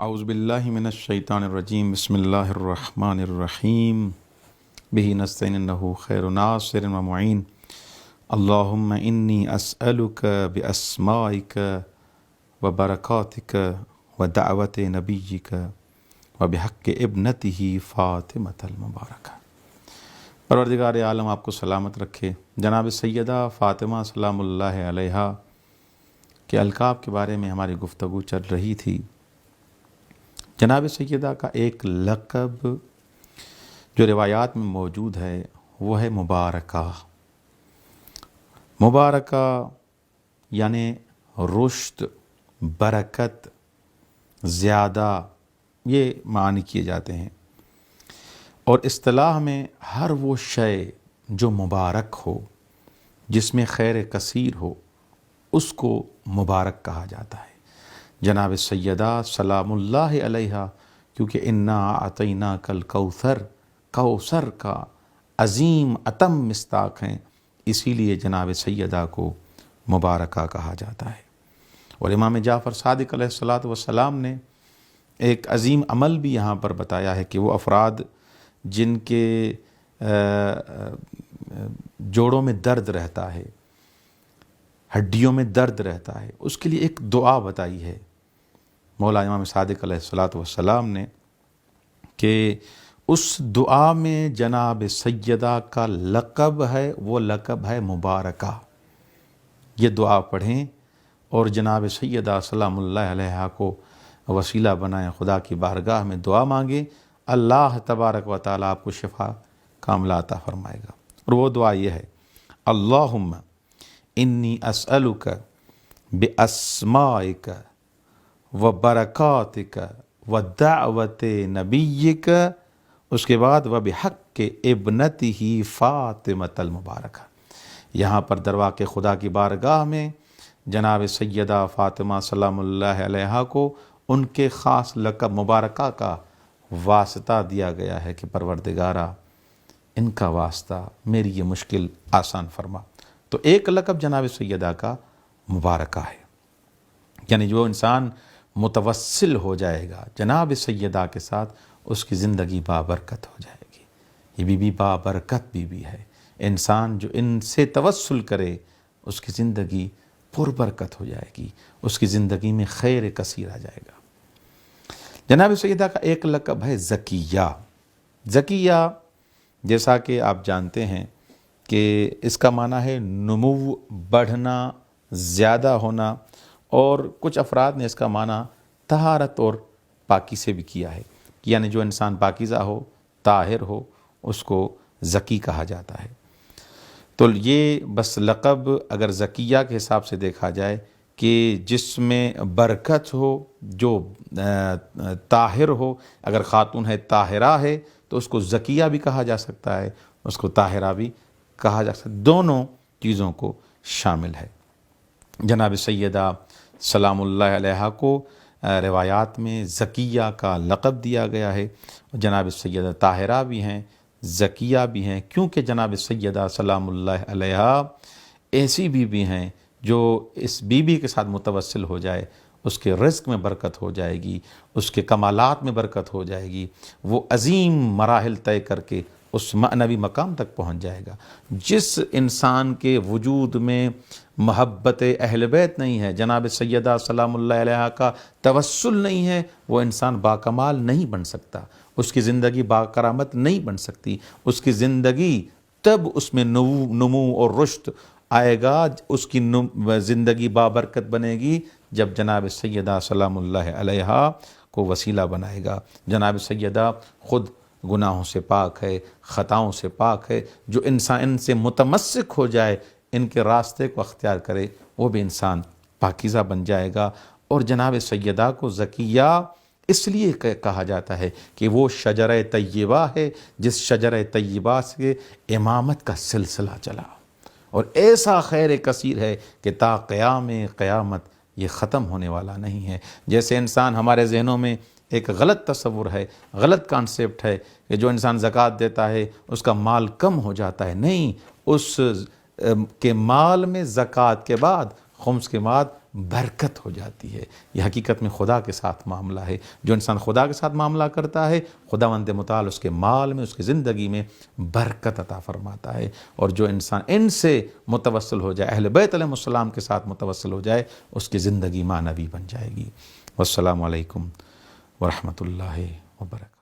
اعوذ باللہ من الشیطان الرجیم بسم اللہ الرحمن الرحیم بہ نستعین انہ خیر ناصر و معین اللہم انی اسألک باسمائک و برکاتک و دعوت نبیک و بحق ابنتہ فاطمۃ المبارکہ۔ پروردگار عالم آپ کو سلامت رکھے۔ جناب سیدہ فاطمہ سلام اللہ علیہا کے القاب کے بارے میں ہماری گفتگو چل رہی تھی۔ جناب سیدہ کا ایک لقب جو روایات میں موجود ہے وہ ہے مبارکہ۔ مبارکہ یعنی رشد، برکت، زیادہ، یہ معنی کیے جاتے ہیں۔ اور اصطلاح میں ہر وہ شے جو مبارک ہو، جس میں خیر کثیر ہو، اس کو مبارک کہا جاتا ہے۔ جناب سیدہ سلام اللہ علیہا کیونکہ انا اعطیناک الکوثر، کوثر کا عظیم اتم مصداق ہیں، اسی لیے جناب سیدہ کو مبارکہ کہا جاتا ہے۔ اور امام جعفر صادق علیہ الصلاۃ والسلام نے ایک عظیم عمل بھی یہاں پر بتایا ہے کہ وہ افراد جن کے جوڑوں میں درد رہتا ہے، ہڈیوں میں درد رہتا ہے، اس کے لیے ایک دعا بتائی ہے مولا امام صادق علیہ الصلاۃ والسلام نے کہ اس دعا میں جناب سیدہ کا لقب ہے، وہ لقب ہے مبارکہ۔ یہ دعا پڑھیں اور جناب سیدہ سلام اللہ علیہا کو وسیلہ بنائیں، خدا کی بارگاہ میں دعا مانگیں، اللہ تبارک و تعالیٰ آپ کو شفا کاملہ عطا فرمائے گا۔ اور وہ دعا یہ ہے: اللہم انی اسألک باسمائک و برکاتک و دعوت نبیک، اس کے بعد و بحق ابنتہ فاطمۃ المبارکہ۔ یہاں پر درواقع خدا کی بارگاہ میں جناب سیدہ فاطمہ سلام اللہ علیہا کو ان کے خاص لقب مبارکہ کا واسطہ دیا گیا ہے کہ پروردگارہ ان کا واسطہ میری یہ مشکل آسان فرما۔ تو ایک لقب جناب سیدہ کا مبارکہ ہے، یعنی جو انسان متوسل ہو جائے گا جناب سیدہ کے ساتھ، اس کی زندگی بابرکت ہو جائے گی۔ یہ بی بی بابرکت بی بی ہے۔ انسان جو ان سے توسل کرے اس کی زندگی پربرکت ہو جائے گی، اس کی زندگی میں خیر کثیر آ جائے گا۔ جناب سیدہ کا ایک لقب ہے زکیہ۔ زکیہ جیسا کہ آپ جانتے ہیں کہ اس کا معنی ہے نمو، بڑھنا، زیادہ ہونا، اور کچھ افراد نے اس کا معنی طہارت اور پاکی سے بھی کیا ہے، یعنی جو انسان پاکیزہ ہو، طاہر ہو، اس کو زکی کہا جاتا ہے۔ تو یہ بس لقب اگر زکیہ کے حساب سے دیکھا جائے کہ جس میں برکت ہو، جو طاہر ہو، اگر خاتون ہے طاہرہ ہے تو اس کو زکیہ بھی کہا جا سکتا ہے، اس کو طاہرہ بھی کہا جا سکتا ہے، دونوں چیزوں کو شامل ہے۔ جناب سیدہ سلام اللہ علیہا کو روایات میں زکیہ کا لقب دیا گیا ہے۔ جناب سیدہ طاہرہ بھی ہیں، زکیہ بھی ہیں، کیونکہ جناب سیدہ سلام اللہ علیہا ایسی بیوی ہیں جو اس بیوی کے ساتھ متوسل ہو جائے اس کے رزق میں برکت ہو جائے گی، اس کے کمالات میں برکت ہو جائے گی، وہ عظیم مراحل طے کر کے اس معنوی مقام تک پہنچ جائے گا۔ جس انسان کے وجود میں محبت اہل بیت نہیں ہے، جناب سیدہ سلام اللہ علیہا کا توسل نہیں ہے، وہ انسان باکمال نہیں بن سکتا، اس کی زندگی باکرامت نہیں بن سکتی۔ اس کی زندگی تب اس میں نمو اور رشد آئے گا، اس کی زندگی بابرکت بنے گی جب جناب سیدہ سلام اللہ علیہا کو وسیلہ بنائے گا۔ جناب سیدہ خود گناہوں سے پاک ہے، خطاؤں سے پاک ہے۔ جو انسان ان سے متمسک ہو جائے، ان کے راستے کو اختیار کرے، وہ بھی انسان پاکیزہ بن جائے گا۔ اور جناب سیدہ کو زکیہ اس لیے کہا جاتا ہے کہ وہ شجرہ طیبہ ہے، جس شجرہ طیبہ سے امامت کا سلسلہ چلا، اور ایسا خیر کثیر ہے کہ تا قیام قیامت یہ ختم ہونے والا نہیں ہے۔ جیسے انسان ہمارے ذہنوں میں ایک غلط تصور ہے، غلط کانسیپٹ ہے کہ جو انسان زکوٰۃ دیتا ہے اس کا مال کم ہو جاتا ہے، نہیں، اس کے مال میں زکوٰۃ کے بعد، خمس کے بعد برکت ہو جاتی ہے۔ یہ حقیقت میں خدا کے ساتھ معاملہ ہے۔ جو انسان خدا کے ساتھ معاملہ کرتا ہے، خداوند متعال اس کے مال میں، اس کی زندگی میں برکت عطا فرماتا ہے۔ اور جو انسان ان سے متوسل ہو جائے، اہل بیت علیہ السلام کے ساتھ متوسل ہو جائے، اس کی زندگی معنوی بن جائے گی۔ والسلام علیکم ورحمۃ اللہ وبرکاتہ۔